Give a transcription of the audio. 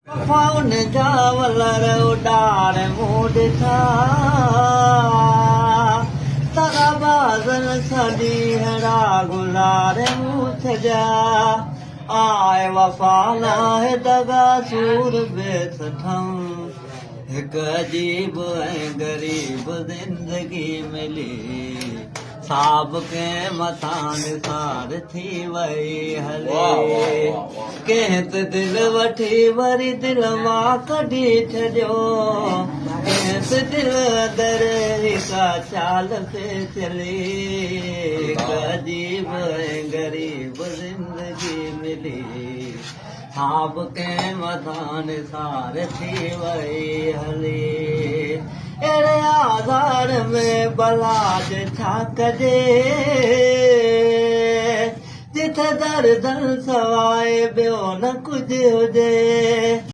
Pháo nên cho là đâu đà để mua đi xa ta đã bao giờ sa đi ra gula để mua thế ra ai và phá na hết ta ga sur về thằng एक अजीब गरीब जिंदगी मिली साब के मथा निसार थी वही हले कहत दिल वठी वरी दिल मां कढी छॾियो कहत दिल दर हिका चाल पे चली एक अजीब गरीब जिंदगी मिली साब के मथा निसार थी वही हले अहिड़े आज़ार में बलाज छा कजे जिथे दर्दन सवाइ ॿियो न कुझु हुजे।